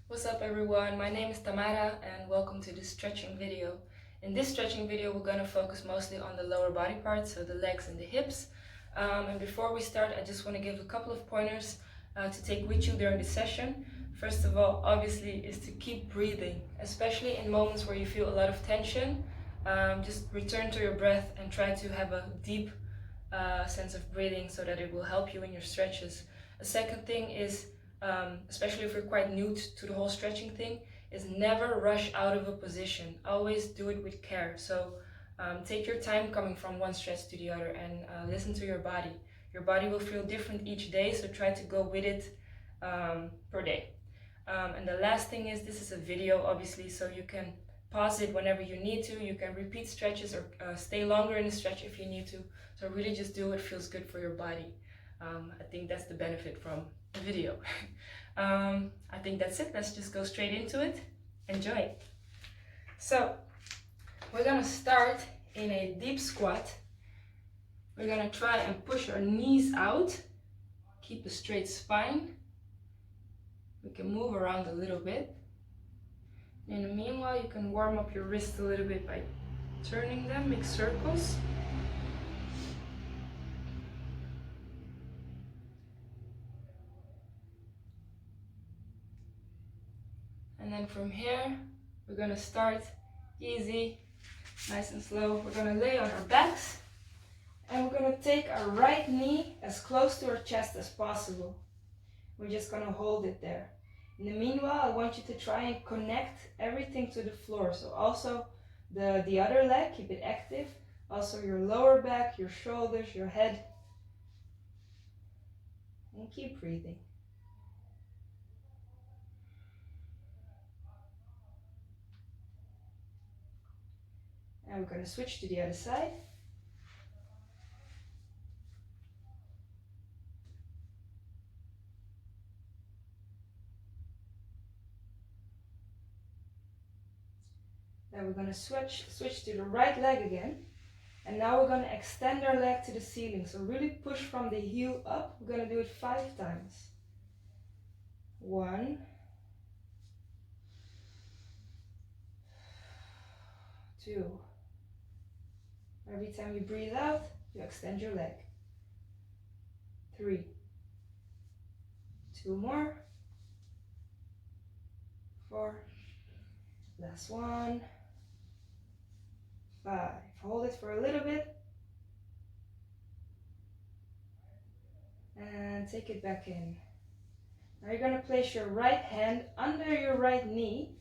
What's up everyone, my name is Tamara and welcome to this stretching video. In this stretching video we're going to focus mostly on the lower body parts, so the legs and the hips. And before we start, I just want to give a couple of pointers to take with you during the session. First of all, obviously, is to keep breathing, especially in moments where you feel a lot of tension. Just return to your breath and try to have a deep sense of breathing so that it will help you in your stretches. A second thing is, especially if you're quite new to the whole stretching thing, is never rush out of a position. Always do it with care. So take your time coming from one stretch to the other and listen to your body. Your body will feel different each day, so try to go with it per day. And the last thing is, this is a video obviously, so you can pause it whenever you need to. You can repeat stretches or stay longer in a stretch if you need to. So really just do what feels good for your body. I think that's the benefit from the video. I think that's it. Let's just go straight into it. Enjoy. So we're gonna start in a deep squat. We're gonna try and push our knees out. Keep a straight spine. We can move around a little bit. In the meanwhile, you can warm up your wrists a little bit by turning them, make circles. And then from here, we're gonna start easy, nice and slow. We're gonna lay on our backs and we're gonna take our right knee as close to our chest as possible. We're just gonna hold it there. In the meanwhile, I want you to try and connect everything to the floor. So also the other leg, keep it active. Also your lower back, your shoulders, your head. And keep breathing. And we're going to switch to the other side. Then we're going to switch to the right leg again. And now we're going to extend our leg to the ceiling. So really push from the heel up. We're going to do it 5 times. 1, 2. Every time you breathe out, you extend your leg. 3. 2 more. 4. Last one. 5. Hold it for a little bit. And take it back in. Now you're going to place your right hand under your right knee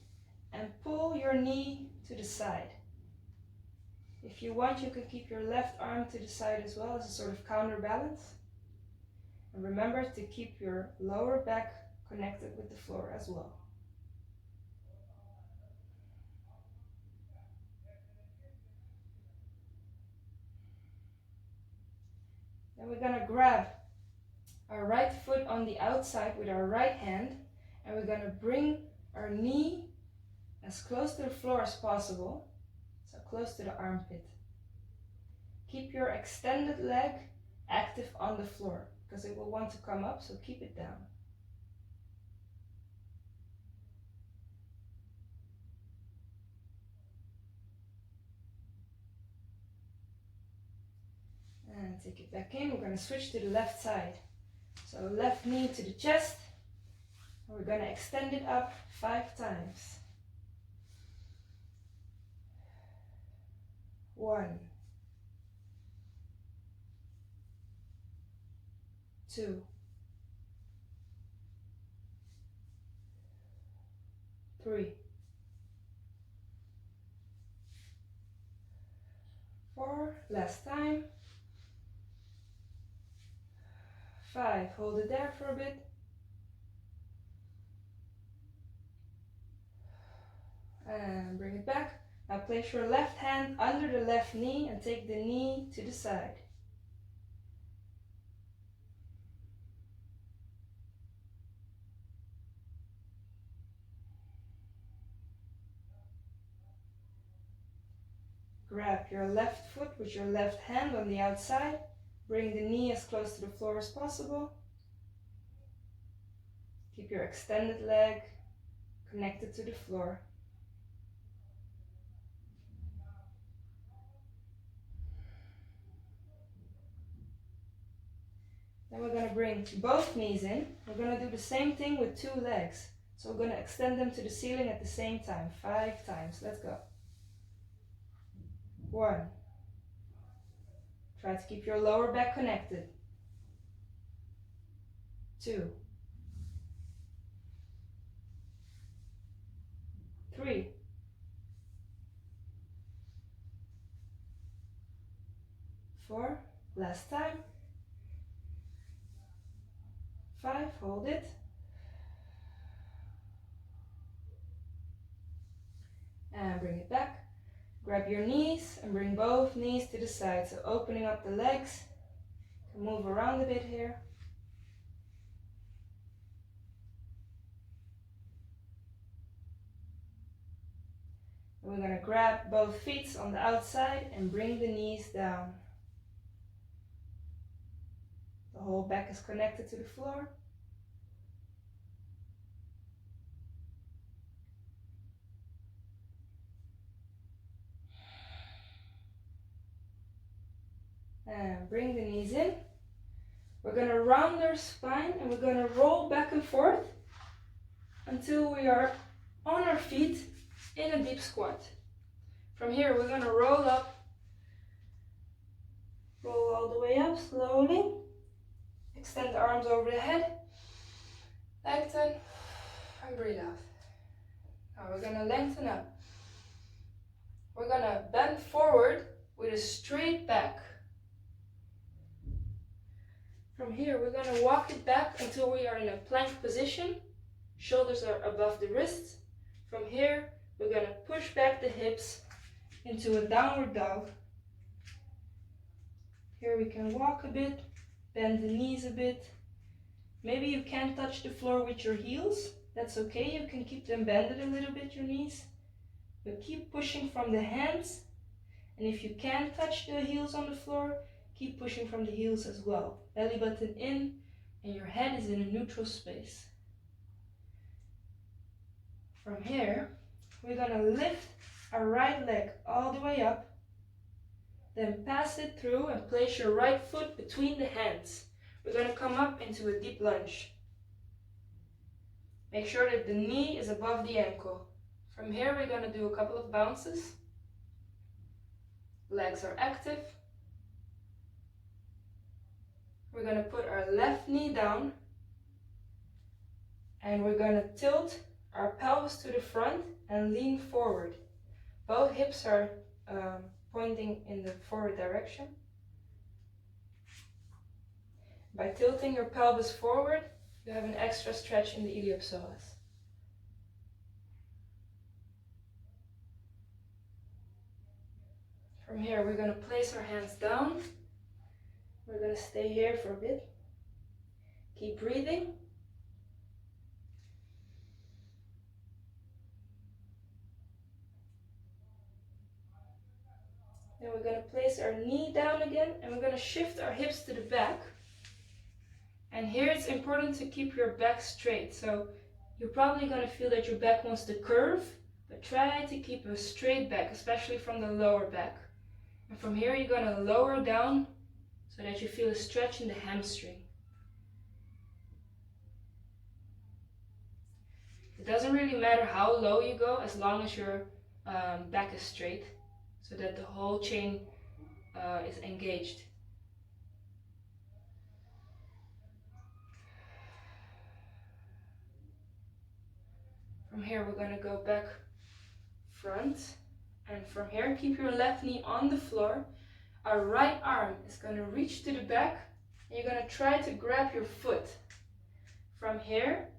and pull your knee to the side. If you want, you can keep your left arm to the side as well as a sort of counterbalance. And remember to keep your lower back connected with the floor as well. Then we're going to grab our right foot on the outside with our right hand, and we're going to bring our knee as close to the floor as possible, so close to the armpit. Keep your extended leg active on the floor because it will want to come up, so keep it down. And take it back in. We're going to switch to the left side. So left knee to the chest. And we're going to extend it up 5 times. 1, 2, 3, 4. Last time. 5. Hold it there for a bit. And bring it back. Now place your left hand under the left knee and take the knee to the side. Grab your left foot with your left hand on the outside. Bring the knee as close to the floor as possible. Keep your extended leg connected to the floor. Then we're going to bring both knees in. We're going to do the same thing with 2 legs. So we're going to extend them to the ceiling at the same time, 5 times. Let's go. 1. Try to keep your lower back connected. 2. 3. 4. Last time. 5. Hold it. And bring it back. Grab your knees and bring both knees to the side. So opening up the legs. You can move around a bit here. And we're going to grab both feet on the outside and bring the knees down. The whole back is connected to the floor. And bring the knees in. We're going to round our spine and we're going to roll back and forth until we are on our feet in a deep squat. From here we're going to roll up, roll all the way up slowly. Extend the arms over the head, lengthen and breathe out. Now we're going to lengthen up. We're going to bend forward with a straight back. From here we're going to walk it back until we are in a plank position. Shoulders are above the wrists. From here we're going to push back the hips into a downward dog. Here we can walk a bit, bend the knees a bit. Maybe you can't touch the floor with your heels. That's okay, you can keep them bended a little bit, your knees. But keep pushing from the hands. And if you can't touch the heels on the floor, keep pushing from the heels as well. Belly button in and your head is in a neutral space. From here, we're going to lift our right leg all the way up. Then pass it through and place your right foot between the hands. We're going to come up into a deep lunge. Make sure that the knee is above the ankle. From here, we're going to do a couple of bounces. Legs are active. We're going to put our left knee down and we're going to tilt our pelvis to the front and lean forward. Both hips are pointing in the forward direction. By tilting your pelvis forward, you have an extra stretch in the iliopsoas. From here, we're going to place our hands down. We're going to stay here for a bit. Keep breathing. Then we're going to place our knee down again and we're going to shift our hips to the back. And here it's important to keep your back straight. So you're probably going to feel that your back wants to curve, but try to keep a straight back, especially from the lower back. And from here you're going to lower down so that you feel a stretch in the hamstring. It doesn't really matter how low you go as long as your back is straight, so that the whole chain is engaged. From here we're going to go back front, and from here keep your left knee on the floor. Our right arm is going to reach to the back and you're going to try to grab your foot. From here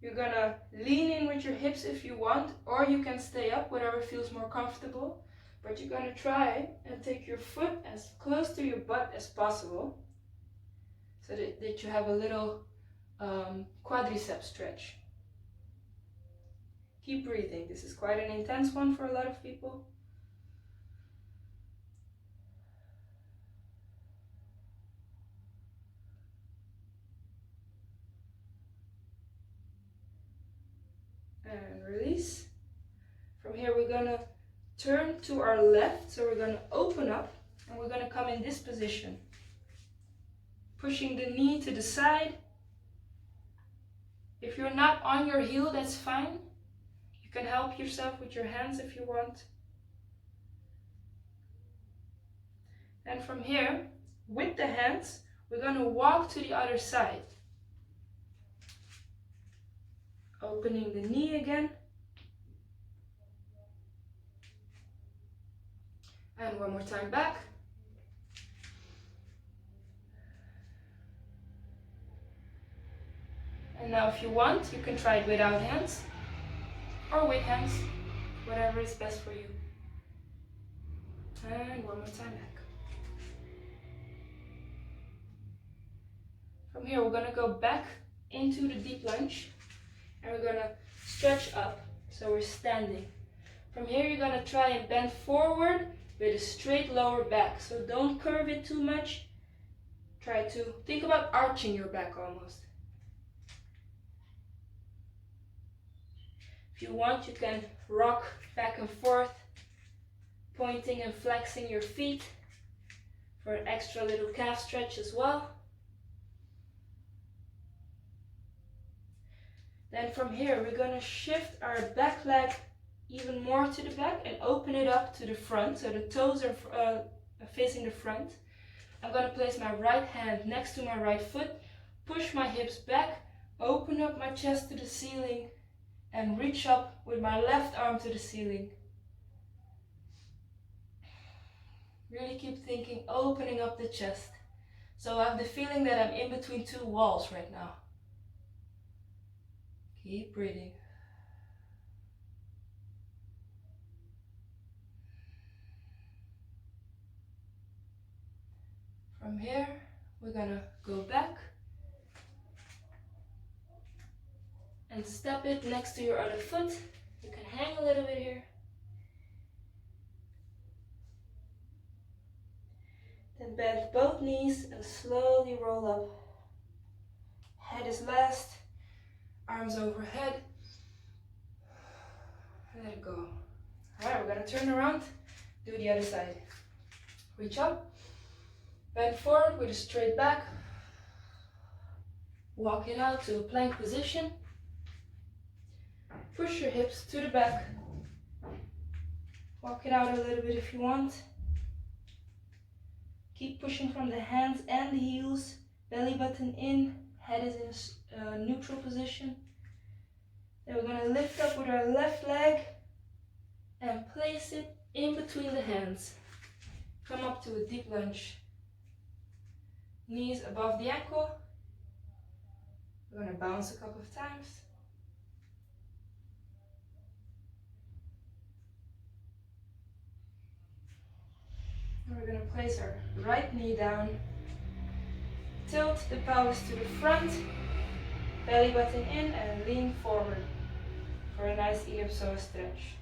you're going to lean in with your hips if you want, or you can stay up, whatever feels more comfortable. But you're going to try and take your foot as close to your butt as possible, so that you have a little quadriceps stretch. Keep breathing. This is quite an intense one for a lot of people. turn to our left, so we're going to open up and we're going to come in this position. Pushing the knee to the side. If you're not on your heel, that's fine. You can help yourself with your hands if you want. And from here, with the hands, we're going to walk to the other side. Opening the knee again. And one more time back. And now if you want, you can try it without hands or with hands, whatever is best for you. And one more time back. From here, we're going to go back into the deep lunge and we're going to stretch up, so we're standing. From here, you're going to try and bend forward with a straight lower back, so don't curve it too much. Try to think about arching your back almost. If you want, you can rock back and forth, pointing and flexing your feet for an extra little calf stretch as well. Then from here, we're going to shift our back leg even more to the back and open it up to the front, so the toes are facing the front. I'm going to place my right hand next to my right foot, push my hips back, open up my chest to the ceiling, and reach up with my left arm to the ceiling. Really keep thinking, opening up the chest. So I have the feeling that I'm in between two walls right now. Keep breathing. From here, we're gonna go back and step it next to your other foot. You can hang a little bit here. Then bend both knees and slowly roll up. Head is last, arms overhead. Let it go. Alright, we're gonna turn around, do the other side. Reach up, bend forward with a straight back. Walk it out to a plank position. Push your hips to the back. Walk it out a little bit if you want. Keep pushing from the hands and the heels. Belly button in, head is in a neutral position. Then we're going to lift up with our left leg and place it in between the hands. Come up to a deep lunge. Knees above the ankle. We're going to bounce a couple of times. And we're going to place our right knee down. Tilt the pelvis to the front. Belly button in and lean forward for a nice iliopsoas stretch.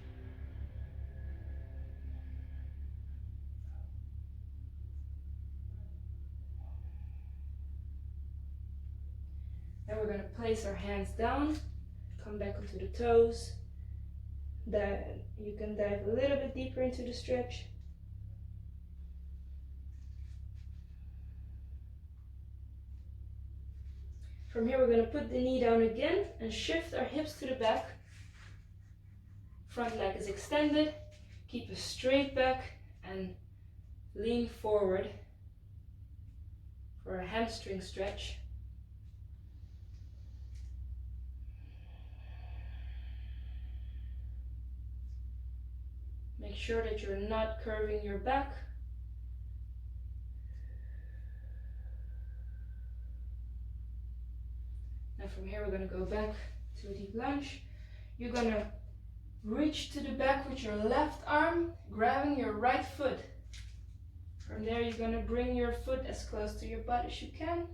Then we're going to place our hands down, come back onto the toes. Then you can dive a little bit deeper into the stretch. From here, we're going to put the knee down again and shift our hips to the back. Front leg is extended. Keep a straight back and lean forward for a hamstring stretch. Make sure that you're not curving your back. And from here, we're going to go back to a deep lunge. You're going to reach to the back with your left arm, grabbing your right foot. From there, you're going to bring your foot as close to your butt as you can.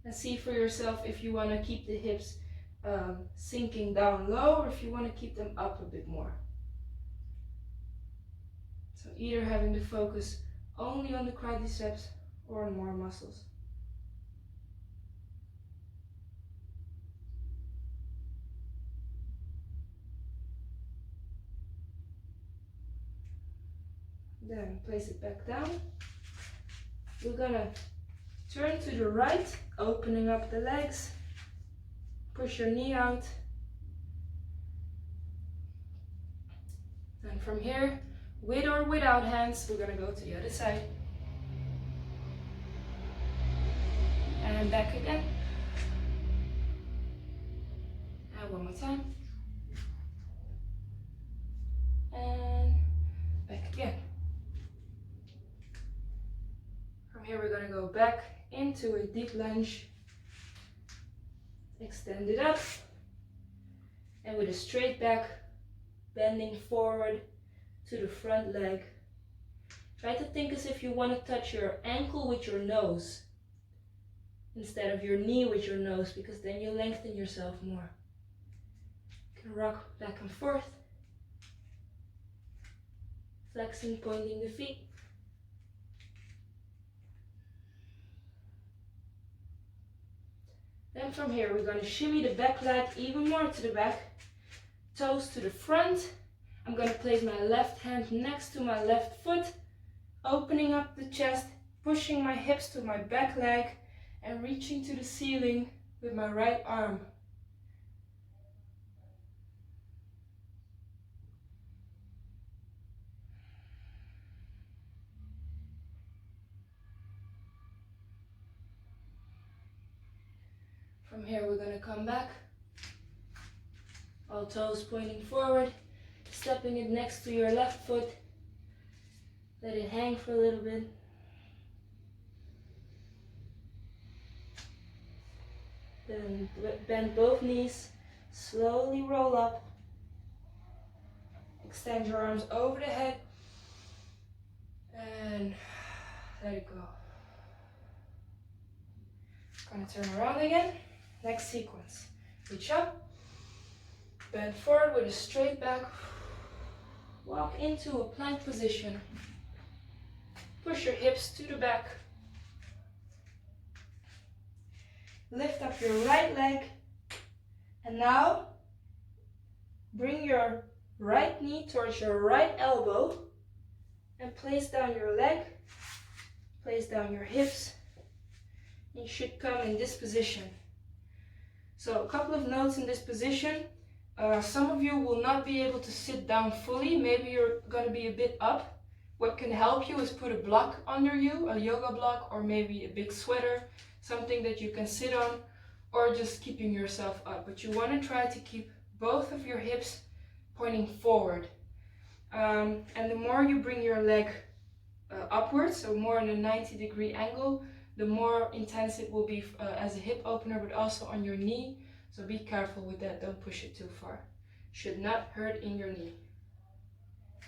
And see for yourself if you want to keep the hips sinking down low or if you want to keep them up a bit more. So either having the focus only on the quadriceps or on more muscles. Then place it back down. We're gonna turn to the right, opening up the legs. Push your knee out. And from here, with or without hands, we're gonna go to the other side. And back again. And one more time. And back again. From here, we're gonna go back into a deep lunge. Extend it up. And with a straight back, bending forward to the front leg. Try to think as if you want to touch your ankle with your nose instead of your knee with your nose, because then you lengthen yourself more. You can rock back and forth, flexing, pointing the feet. Then from here, we're going to shimmy the back leg even more to the back, toes to the front. I'm going to place my left hand next to my left foot, opening up the chest, pushing my hips to my back leg, and reaching to the ceiling with my right arm. From here, we're going to come back, all toes pointing forward, stepping it next to your left foot. Let it hang for a little bit. Then bend both knees, slowly roll up. Extend your arms over the head and let it go. Gonna turn around again. Next sequence. Reach up, bend forward with a straight back. Walk into a plank position. Push your hips to the back. Lift up your right leg. And now, bring your right knee towards your right elbow and place down your leg. Place down your hips. You should come in this position. So a couple of notes in this position. Some of you will not be able to sit down fully. Maybe you're going to be a bit up. What can help you is put a block under you, a yoga block, or maybe a big sweater, something that you can sit on, or just keeping yourself up. But you want to try to keep both of your hips pointing forward. And the more you bring your leg upwards, so more in a 90-degree angle, the more intense it will be as a hip opener, but also on your knee. So be careful with that, don't push it too far. Should not hurt in your knee.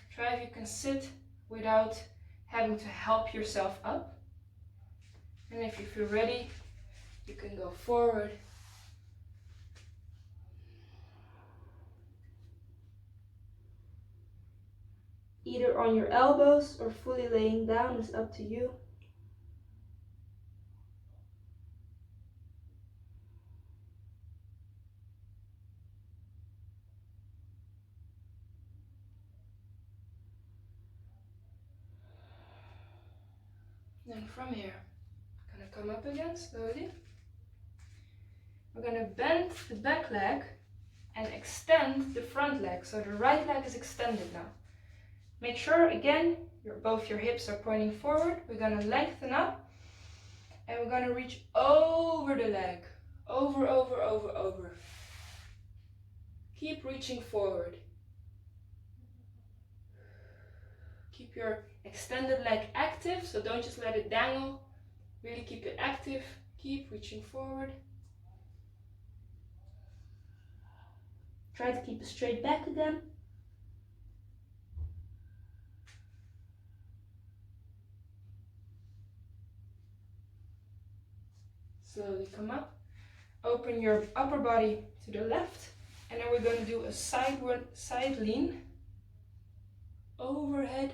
Try if you can sit without having to help yourself up. And if you feel ready, you can go forward. Either on your elbows or fully laying down is up to you. Then from here, I'm gonna come up again slowly. We're gonna bend the back leg and extend the front leg. So the right leg is extended now. Make sure again, both your hips are pointing forward. We're gonna lengthen up and we're gonna reach over the leg. Over, over, over, over. Keep reaching forward. Keep your extended leg active, so don't just let it dangle. Really keep it active. Keep reaching forward. Try to keep a straight back again. Slowly come up. Open your upper body to the left. And then we're going to do a side lean. Overhead.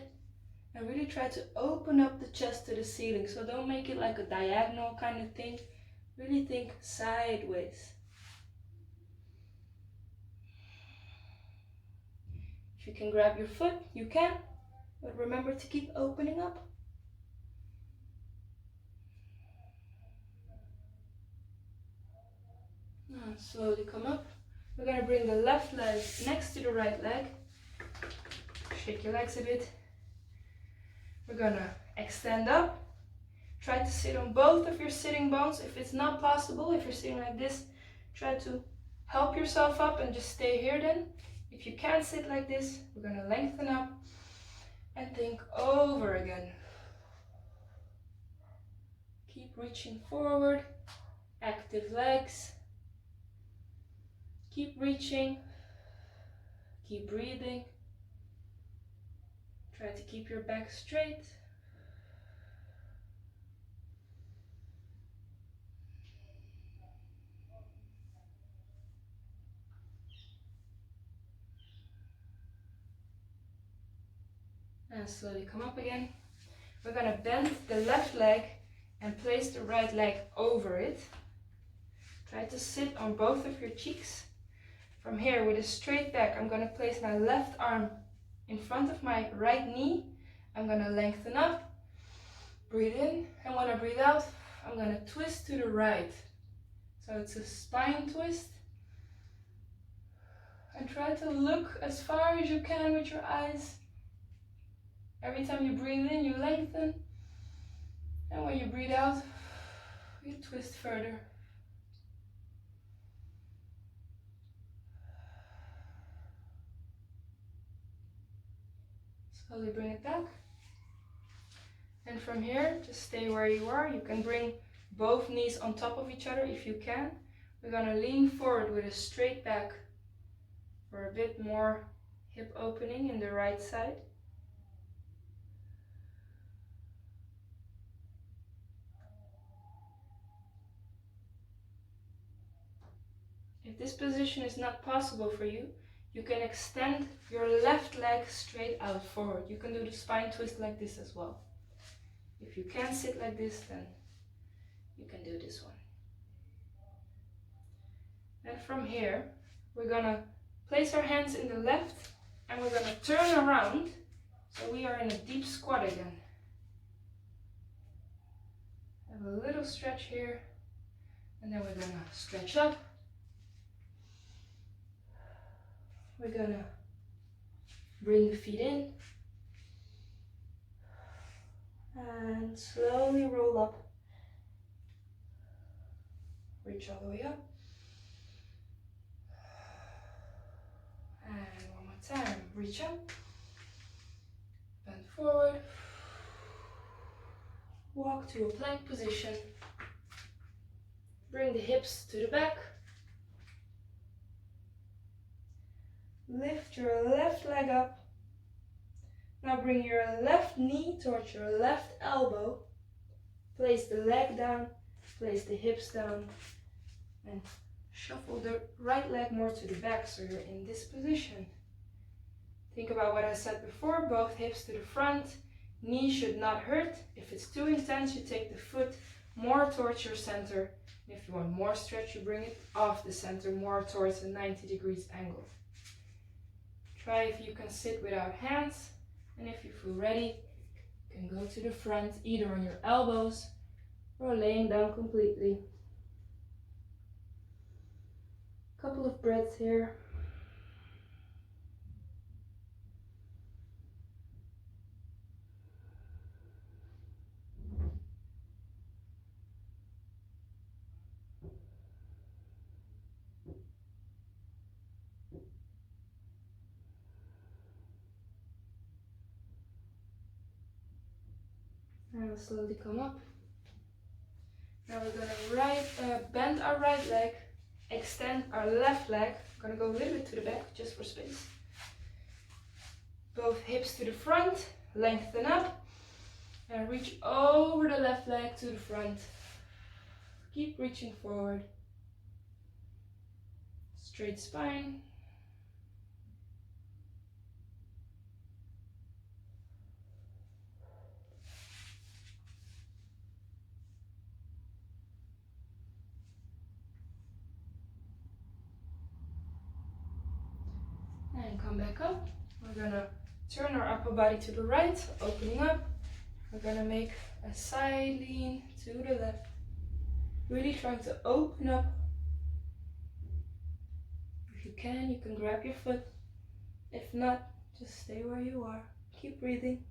And really try to open up the chest to the ceiling. So don't make it like a diagonal kind of thing. Really think sideways. If you can grab your foot, you can. But remember to keep opening up. Now slowly come up. We're going to bring the left leg next to the right leg. Shake your legs a bit. We're going to extend up. Try to sit on both of your sitting bones. If it's not possible, if you're sitting like this, try to help yourself up and just stay here then. If you can't sit like this, we're going to lengthen up and think over again. Keep reaching forward. Active legs. Keep reaching. Keep breathing. Try to keep your back straight. And slowly come up again. We're going to bend the left leg and place the right leg over it. Try to sit on both of your cheeks. From here, with a straight back, I'm going to place my left arm in front of my right knee. I'm going to lengthen up, breathe in, and when I breathe out, I'm going to twist to the right. So it's a spine twist. And try to look as far as you can with your eyes. Every time you breathe in, you lengthen. And when you breathe out, you twist further. Slowly bring it back. And from here, just stay where you are. You can bring both knees on top of each other if you can. We're going to lean forward with a straight back for a bit more hip opening in the right side. If this position is not possible for you, you can extend your left leg straight out forward. You can do the spine twist like this as well. If you can't sit like this, then you can do this one. And from here, we're gonna place our hands in the left and we're gonna turn around so we are in a deep squat again. Have a little stretch here and then we're gonna stretch up. We're gonna bring the feet in and slowly roll up. Reach all the way up. And one more time, reach up, bend forward, walk to a plank position, bring the hips to the back, lift your left leg up, now bring your left knee towards your left elbow, place the leg down, place the hips down, and shuffle the right leg more to the back so you're in this position. Think about what I said before, both hips to the front, knee should not hurt. If it's too intense, you take the foot more towards your center. And if you want more stretch, you bring it off the center more towards a 90 degrees angle. Try if you can sit without hands, and if you feel ready, you can go to the front either on your elbows or laying down completely. Couple of breaths here. And we'll slowly come up. Now we're gonna bend our right leg, extend our left leg. I'm gonna go a little bit to the back just for space. Both hips to the front, lengthen up, and reach over the left leg to the front. Keep reaching forward. Straight spine. And come back up. We're gonna Turn our upper body to the right, opening up. We're gonna make a side lean to the left. Really trying to open up. If you can grab your foot. If not, just stay where you are. Keep breathing.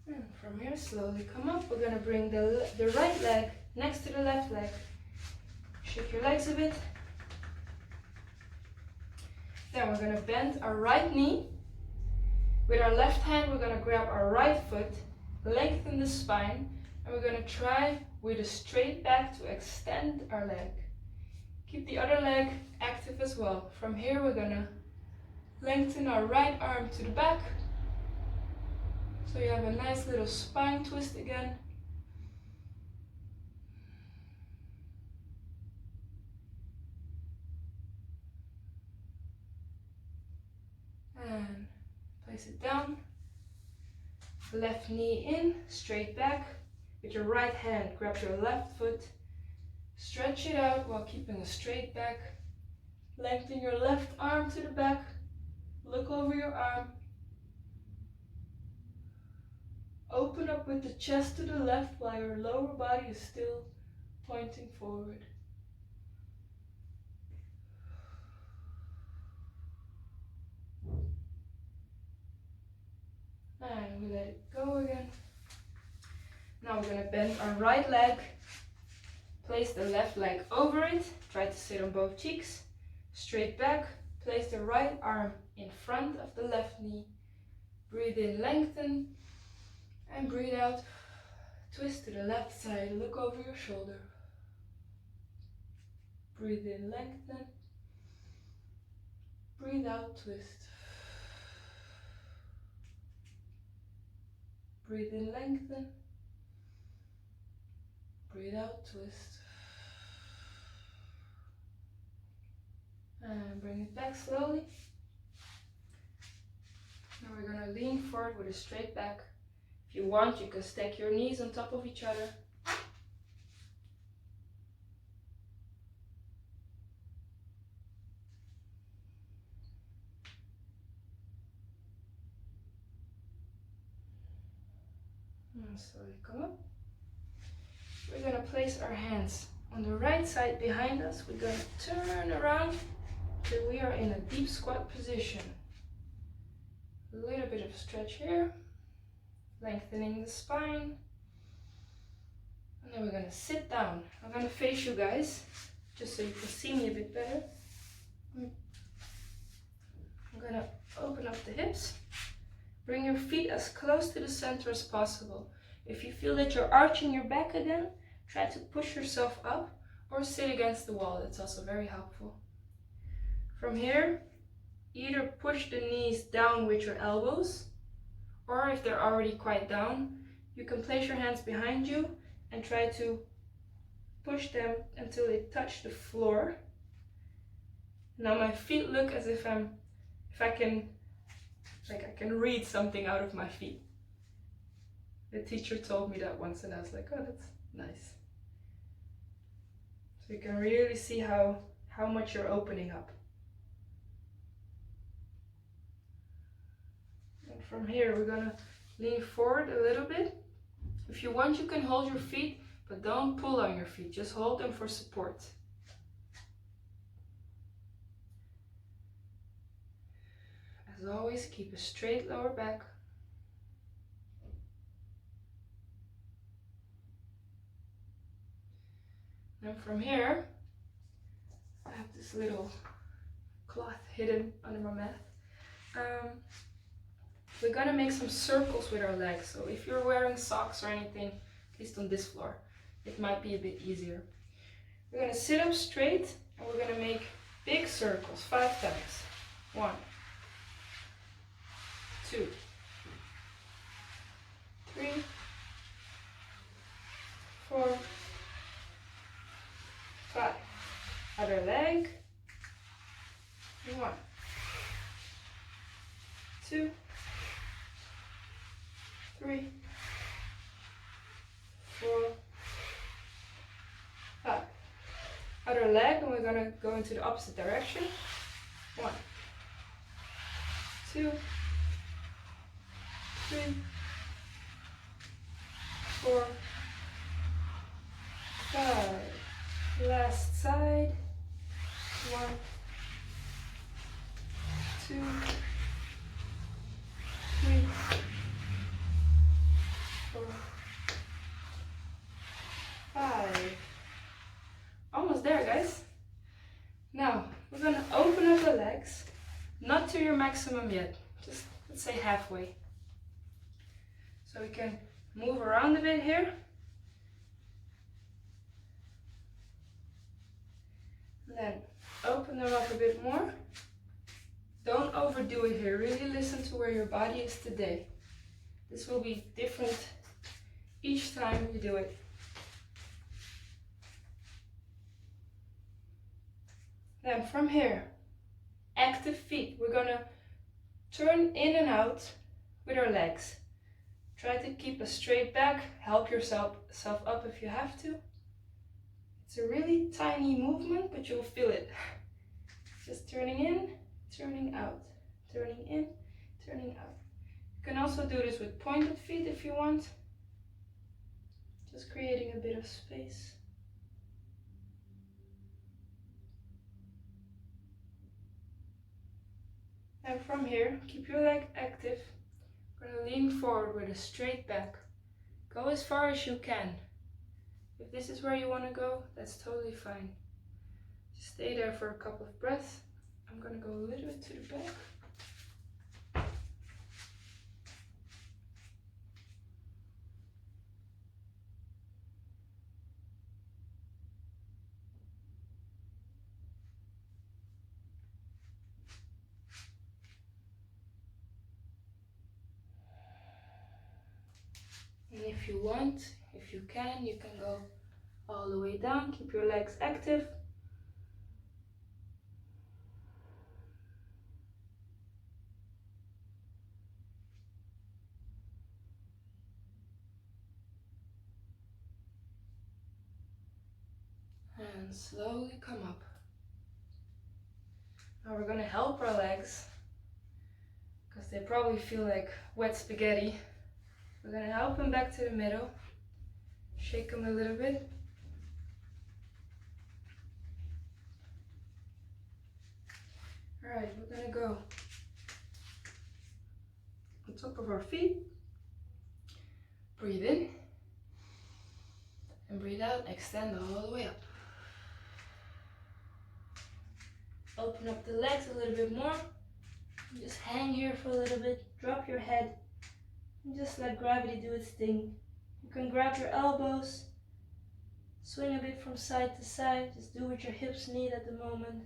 And from here, slowly come up. We're gonna bring the right leg next to the left leg. Shake your legs a bit. Then we're gonna bend our right knee. With our left hand, we're gonna grab our right foot, lengthen the spine, and we're gonna try with a straight back to extend our leg. Keep the other leg active as well. From here, we're gonna lengthen our right arm to the back. So you have a nice little spine twist again. And place it down. Left knee in, straight back. With your right hand, grab your left foot. Stretch it out while keeping a straight back. Lengthen your left arm to the back. Look over your arm. Open up with the chest to the left while your lower body is still pointing forward. And we let it go again. Now we're going to bend our right leg. Place the left leg over it. Try to sit on both cheeks. Straight back. Place the right arm in front of the left knee. Breathe in, lengthen. And breathe out. Twist to the left side. Look over your shoulder. Breathe in, lengthen. Breathe out, twist. Breathe in, lengthen. Breathe out, twist. And bring it back slowly. Now we're going to lean forward with a straight back. If you want, you can stack your knees on top of each other. And slowly come up. We're going to place our hands on the right side behind us. We're going to turn around till we are in a deep squat position. A little bit of stretch here, lengthening the spine. And then we're going to sit down. I'm going to face you guys, just so you can see me a bit better. I'm going to open up the hips. Bring your feet as close to the center as possible. If you feel that you're arching your back again, try to push yourself up or sit against the wall. That's also very helpful. From here, either push the knees down with your elbows, or if they're already quite down, you can place your hands behind you and try to push them until they touch the floor. Now my feet look as if I can read something out of my feet. The teacher told me that once and I was like, oh, that's nice. So you can really see how much you're opening up. And from here, we're gonna lean forward a little bit. If you want, you can hold your feet, but don't pull on your feet. Just hold them for support. As always, keep a straight lower back. And from here, I have this little cloth hidden under my mat. We're gonna make some circles with our legs. So if you're wearing socks or anything, at least on this floor, it might be a bit easier. We're gonna sit up straight and we're gonna make big circles 5 times. 1, 2, 3, 4, 5. Other leg. 1, 2, 3, 4, gonna go into the opposite direction. 1, 2, 3, 4, 5. Last side. 1, 2, 3, 4, 5. Almost there, guys. Now we're gonna open up the legs, not to your maximum yet, just let's say halfway. So we can move around a bit here. Then open them up a bit more. Don't overdo it here. Really listen to where your body is today. This will be different each time you do it. Then from here, active feet. We're gonna turn in and out with our legs. Try to keep a straight back. Help yourself up if you have to. It's a really tiny movement, but you'll feel it. Just turning in, turning out, turning in, turning out. You can also do this with pointed feet if you want. Just creating a bit of space. And from here, keep your leg active. We're going to lean forward with a straight back. Go as far as you can. If this is where you want to go, that's totally fine. Just stay there for a couple of breaths. I'm going to go a little bit to the back. And if you want, if you can go all the way down. Keep your legs active. And slowly come up. Now we're going to help our legs, because they probably feel like wet spaghetti. We're going to help them back to the middle. Shake them a little bit. Alright, we're going to go on top of our feet. Breathe in. And breathe out. Extend all the way up. Open up the legs a little bit more. Just hang here for a little bit. Drop your head. And just let gravity do its thing. You can grab your elbows. Swing a bit from side to side. Just do what your hips need at the moment.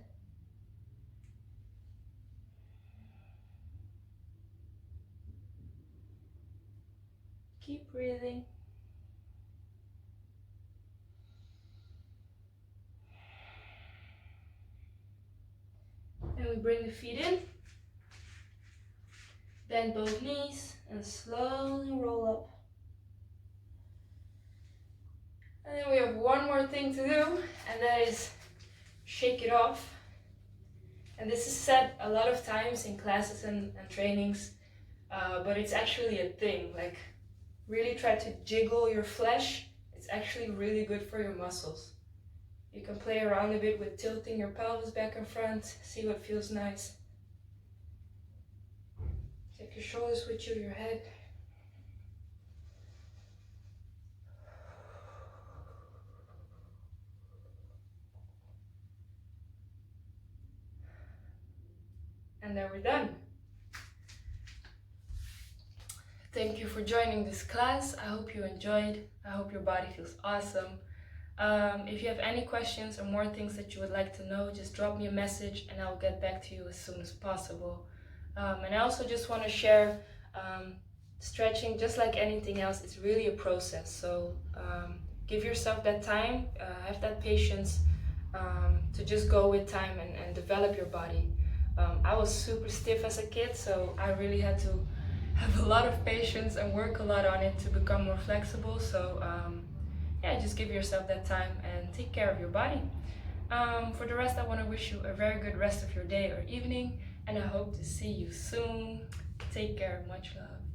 Keep breathing. And we bring the feet in. Bend both knees and slowly roll up. And then we have one more thing to do, and that is shake it off. And this is said a lot of times in classes and trainings, but it's actually a thing. Like, really try to jiggle your flesh. It's actually really good for your muscles. You can play around a bit with tilting your pelvis back and front, see what feels nice. Take your shoulders with you, your head. And then we're done. Thank you for joining this class. I hope you enjoyed. I hope your body feels awesome. If you have any questions or more things that you would like to know, just drop me a message and I'll get back to you as soon as possible. And I also just want to share, stretching, just like anything else, it's really a process. So give yourself that time, have that patience to just go with time and develop your body. I was super stiff as a kid, so I really had to have a lot of patience and work a lot on it to become more flexible. So yeah, just give yourself that time and take care of your body. For the rest, I want to wish you a very good rest of your day or evening, and I hope to see you soon. Take care. Much love.